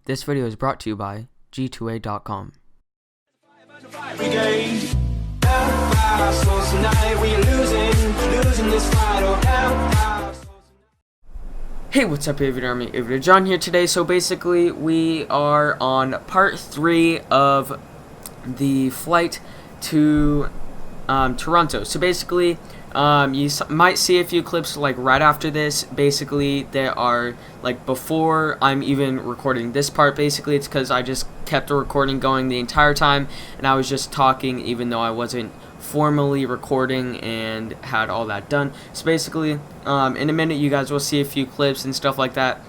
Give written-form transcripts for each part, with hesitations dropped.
This video is brought to you by G2A.com. Hey, what's up, Avian Army? Avian John here today. So basically, we are on part 3 of the flight to Toronto. So basically, you might see a few clips like right after this. Basically, there are like before I'm even recording this part. Basically, it's because I just kept the recording going the entire time, and I was just talking even though I wasn't formally recording and had all that done. So basically, in a minute you guys will see a few clips and stuff like that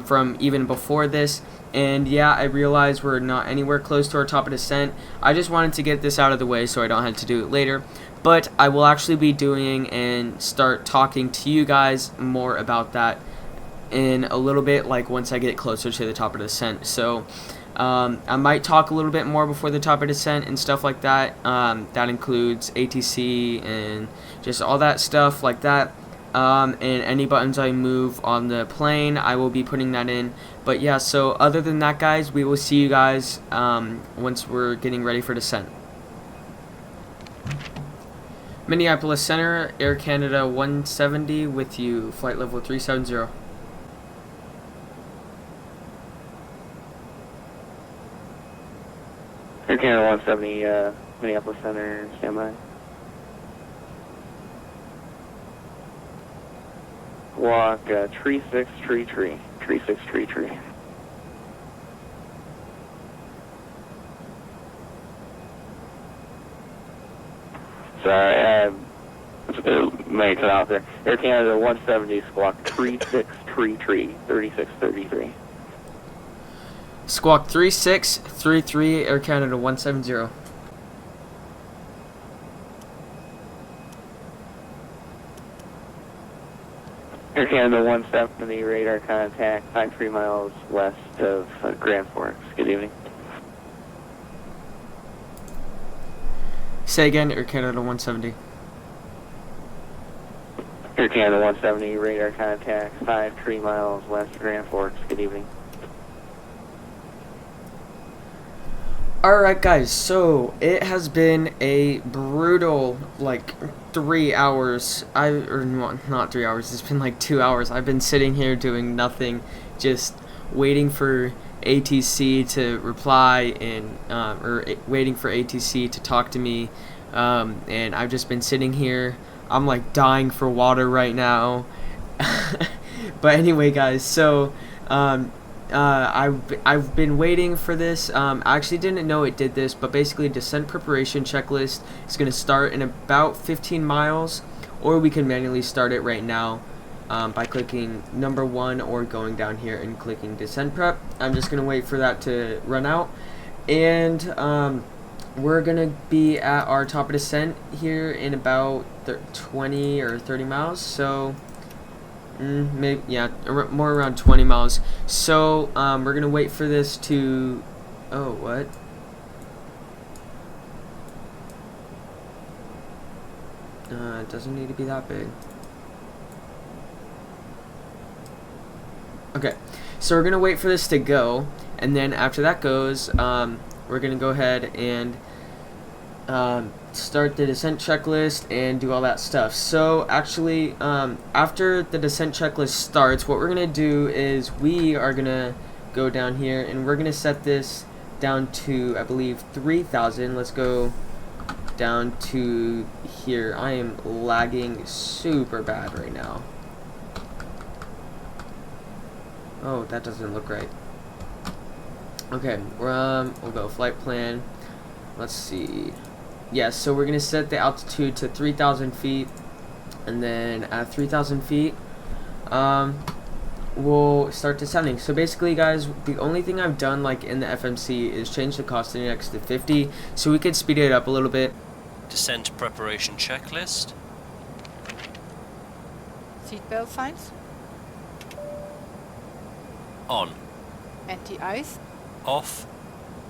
from even before this. And yeah, I realize we're not anywhere close to our top of descent. I just wanted to get this out of the way so I don't have to do it later. But I will actually be doing and start talking to you guys more about that in a little bit, like once I get closer to the top of descent. So I might talk a little bit more before the top of descent and stuff like that. That includes ATC and just all that stuff like that. And any buttons I move on the plane, I will be putting that in. But yeah, so other than that, guys, we will see you guys once we're getting ready for descent. Minneapolis Center, Air Canada 170 with you, flight level 370. Air Canada 170, Minneapolis Center, standby. Walk, tree 6, tree. Tree 6, tree. Sorry, may cut out there. Air Canada 170, squawk, tree 6, tree, 3633. Squawk 3633, Air Canada 170. Air Canada 170, radar contact, 53 miles west of Grand Forks. Good evening. Say again, Air Canada 170. Air Canada 170, radar contact, 53 miles west of Grand Forks. Good evening. Alright guys, so it has been a brutal like 3 hours. Not 3 hours, it's been like 2 hours. I've been sitting here doing nothing, just waiting for ATC to reply and waiting for ATC to talk to me, and I've just been sitting here. I'm like dying for water right now. But anyway guys, so I've been waiting for this. I actually didn't know it did this, but basically descent preparation checklist is going to start in about 15 miles, or we can manually start it right now by clicking number 1 or going down here and clicking descent prep. I'm just going to wait for that to run out, and we're going to be at our top of descent here in about 20 or 30 miles, so maybe, yeah, more around 20 miles. So we're gonna wait for this to, oh, what? It doesn't need to be that big. Okay, so we're gonna wait for this to go, and then after that goes, we're gonna go ahead and start the descent checklist and do all that stuff. So actually, after the descent checklist starts, what we're gonna do is we are gonna go down here and we're gonna set this down to, I believe, 3,000. Let's go down to here. I am lagging super bad right now. Oh, that doesn't look right. Okay, we'll go flight plan. Let's see. Yes, so we're going to set the altitude to 3,000 feet, and then at 3,000 feet, we'll start descending. So basically, guys, the only thing I've done like in the FMC is change the cost index to 50, so we could speed it up a little bit. Descent preparation checklist. Seatbelt signs. On. Anti-ice. Off.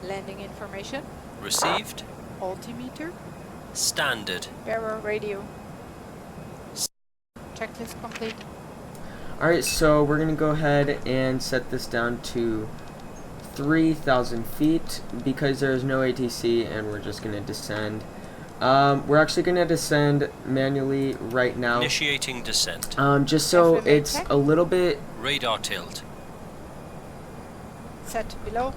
Landing information. Received. Altimeter. Standard. Bearer radio. Checklist complete. Alright, so we're going to go ahead and set this down to 3,000 feet because there's no ATC, and we're just going to descend. We're actually going to descend manually right now. Initiating descent. Just so FMA it's check. a little bit... Radar tilt. Set below.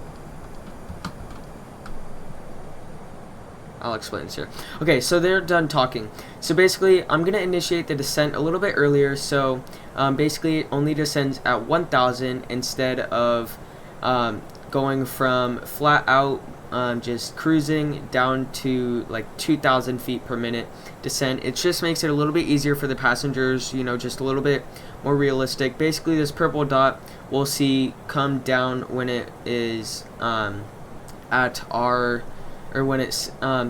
I'll explain this here. Okay, so they're done talking. So basically, I'm going to initiate the descent a little bit earlier. So basically, it only descends at 1,000 instead of going from flat out, just cruising down to like 2,000 feet per minute descent. It just makes it a little bit easier for the passengers, you know, just a little bit more realistic. Basically, this purple dot we'll see come down when it is at our... or when it's I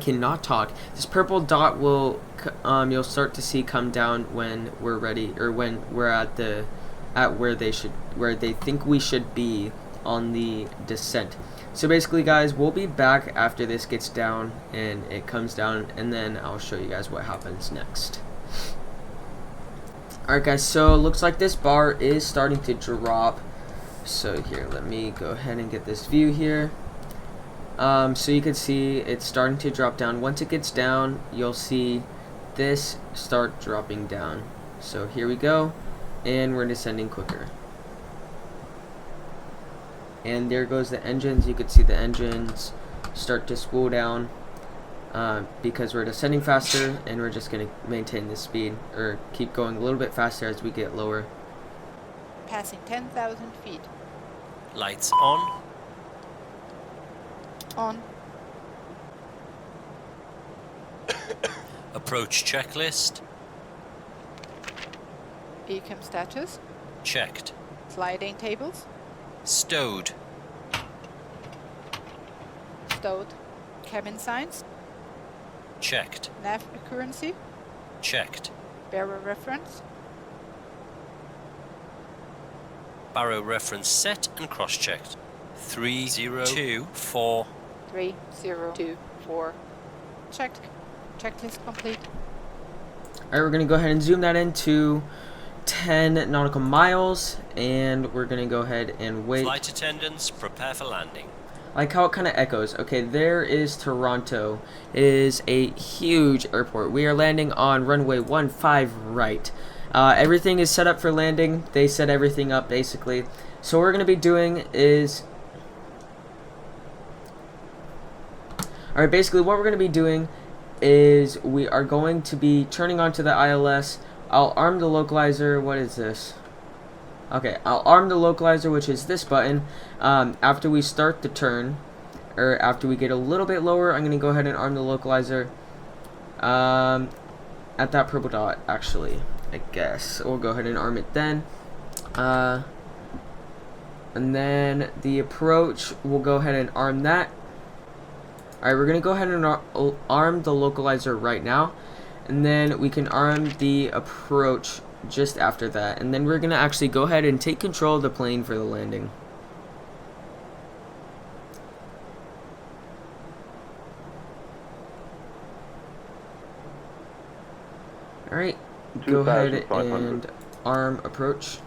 cannot talk. This purple dot will you'll start to see come down when we're ready, or when we're at where they think we should be on the descent. So basically, guys, we'll be back after this gets down and it comes down, and then I'll show you guys what happens next. Alright guys, so it looks like this bar is starting to drop. So here, let me go ahead and get this view here. So you can see it's starting to drop down. Once it gets down, you'll see this start dropping down. So here we go, and we're descending quicker. And there goes the engines. You could see the engines start to spool down because we're descending faster, and we're just going to maintain this speed, or keep going a little bit faster as we get lower. Passing 10,000 feet. Lights on. On. Approach checklist. Ecam status. Checked. Sliding tables. Stowed. Stowed. Cabin signs. Checked. Nav accuracy. Checked. Barrel reference. Barrow reference set and cross-checked. 3024. 3024. Checked. Checklist complete. Alright, we're going to go ahead and zoom that into 10 nautical miles, and we're going to go ahead and wait. Flight attendants, prepare for landing. Like how it kind of echoes. Okay, there is Toronto. It is a huge airport. We are landing on runway 15 right. Everything is set up for landing. They set everything up basically. So what we're going to be doing is... Alright, basically what we're going to be doing is we are going to be turning onto the ILS. I'll arm the localizer. What is this? Okay, I'll arm the localizer, which is this button. After we start the turn, or after we get a little bit lower, I'm going to go ahead and arm the localizer at that purple dot, actually. I guess we'll go ahead and arm it then. And then the approach, we'll go ahead and arm that. Alright, we're going to go ahead and arm the localizer right now. And then we can arm the approach just after that. And then we're going to actually go ahead and take control of the plane for the landing. Alright, go ahead and arm approach.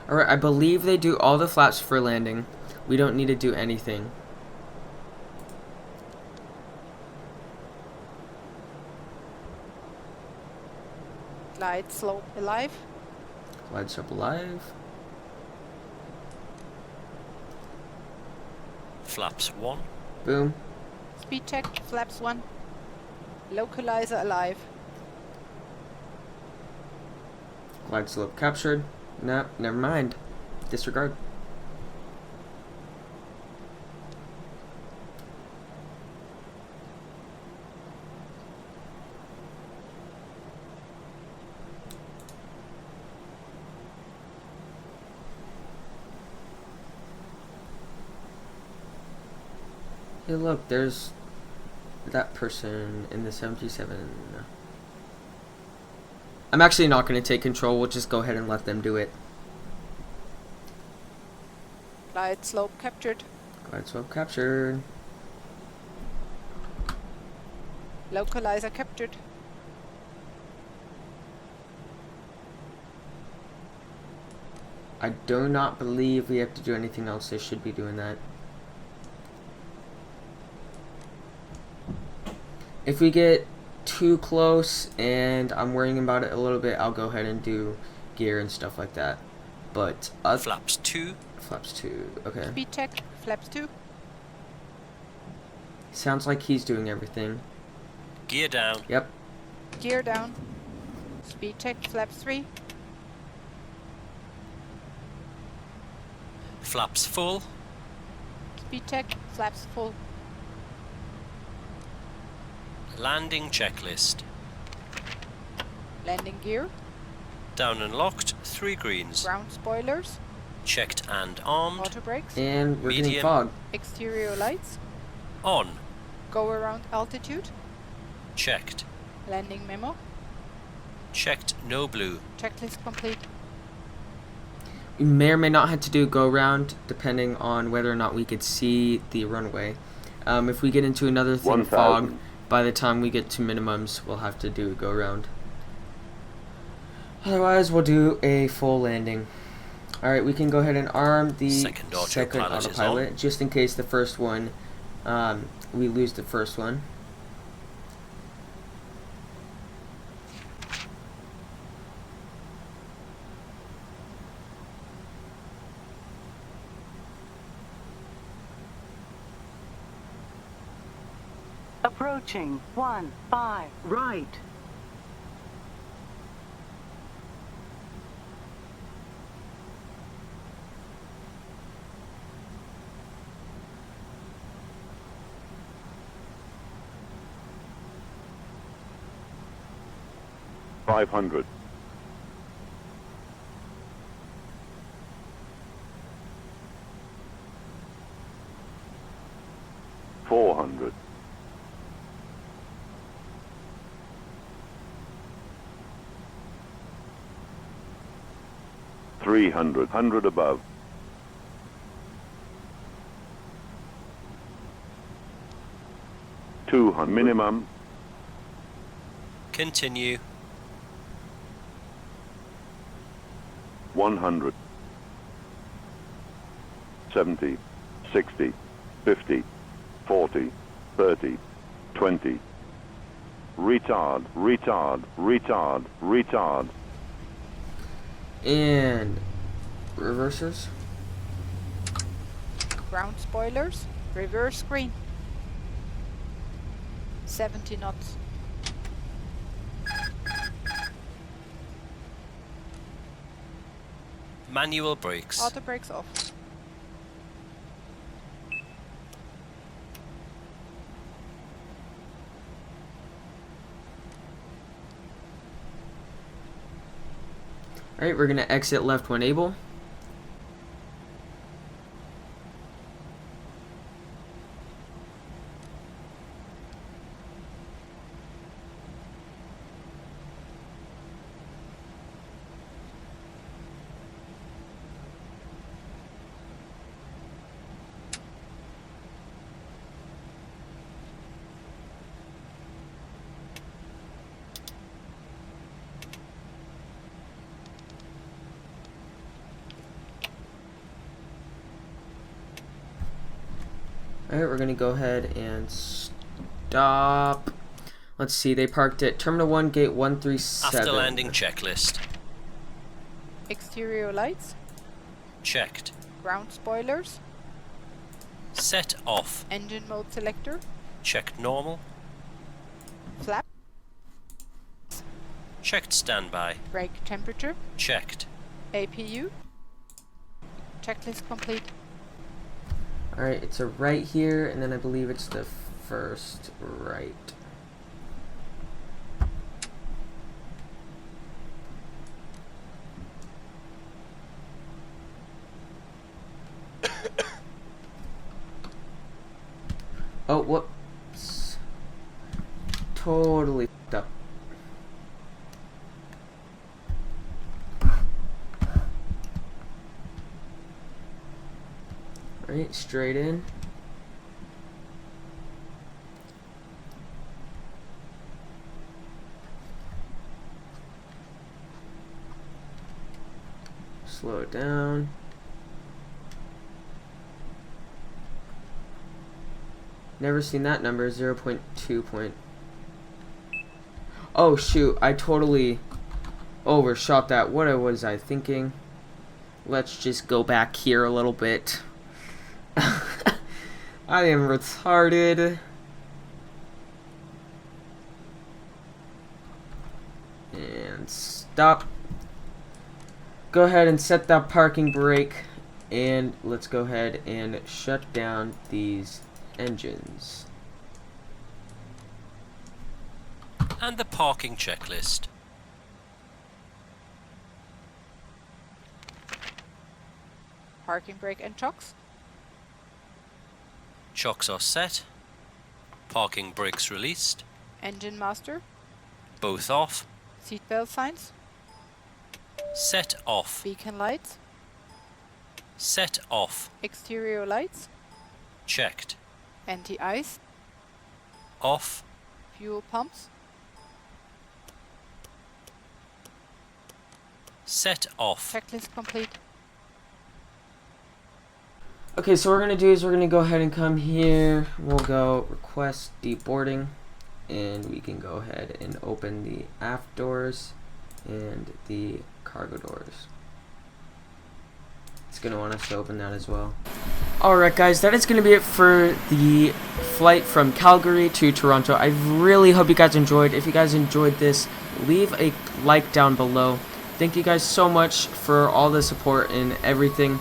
Alright, I believe they do all the flaps for landing. We don't need to do anything. Glide slope alive. Glide slope alive. Flaps 1. Boom. Speed check. Flaps 1. Localizer alive. Glide slope captured. Nah, never mind. Disregard. Hey, look, there's that person in the 77. I'm actually not going to take control. We'll just go ahead and let them do it. Glide slope captured. Glide slope captured. Localizer captured. I do not believe we have to do anything else. They should be doing that. If we get too close and I'm worrying about it a little bit, I'll go ahead and do gear and stuff like that. But Flaps 2. Flaps 2, okay. Speed check. Flaps 2. Sounds like he's doing everything. Gear down. Yep. Gear down. Speed check. Flaps 3. Flaps full. Speed check. Flaps full. Landing checklist. Landing gear. Down and locked, 3 greens. Ground spoilers. Checked and armed. Auto brakes. And we're getting Medium. fog. Exterior lights. On. Go around altitude. Checked. Landing memo. Checked, no blue. Checklist complete. We may or may not have to do a go round depending on whether or not we could see the runway. If we get into another thin 1,000. fog, by the time we get to minimums, we'll have to do a go round. Otherwise, we'll do a full landing. Alright, we can go ahead and arm the Second autopilot is autopilot, just in case the first one, we lose the first one. Approaching 15 right. $500. 400. 300. 100 above. 200 minimum. Continue. 100. 70. 60. 50. 40. 30. 20. Retard. Retard. Retard. Retard. And reversers. Ground spoilers. Reverse screen. 70 knots. Manual brakes. Auto brakes off. Alright, we're going to exit left when able. Alright, we're going to go ahead and stop. Let's see, they parked at Terminal 1, Gate 137. After landing checklist. Exterior lights. Checked. Ground spoilers. Set off. Engine mode selector. Checked normal. Flap. Checked standby. Brake temperature. Checked. APU. Checklist complete. Alright, it's a right here, and then I believe it's the first right. Oh, whoops. Totally f***ed up. Right, straight in. Slow it down. Never seen that number, 0.2 point. Oh shoot, I totally overshot that. What was I thinking? Let's just go back here a little bit. I am retarded. And stop. Go ahead and set that parking brake. And let's go ahead and shut down these engines. And the parking checklist. Parking brake and chocks. Chocks are set. Parking brakes released. Engine master. Both off. Seatbelt signs. Set off. Beacon lights. Set off. Exterior lights. Checked. Anti-ice. Off. Fuel pumps. Set off. Checklist complete. Okay, so what we're going to do is we're going to go ahead and come here. We'll go request deboarding. And we can go ahead and open the aft doors and the cargo doors. It's going to want us to open that as well. Alright guys, that is going to be it for the flight from Calgary to Toronto. I really hope you guys enjoyed. If you guys enjoyed this, leave a like down below. Thank you guys so much for all the support and everything.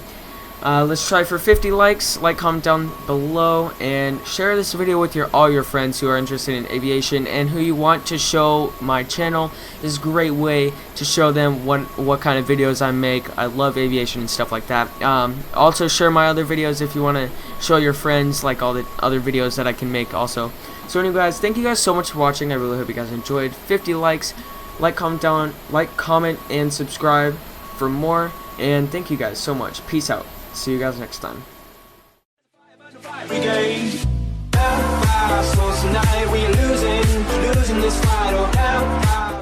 Let's try for 50 likes. Like, comment down below, and share this video with all your friends who are interested in aviation and who you want to show my channel. This is a great way to show them what kind of videos I make. I love aviation and stuff like that. Also share my other videos if you want to show your friends, like all the other videos that I can make also. So anyway guys, thank you guys so much for watching. I really hope you guys enjoyed. 50 likes, comment and subscribe for more, and thank you guys so much. Peace out. See you guys next time. Tonight we are losing this fight. Oh,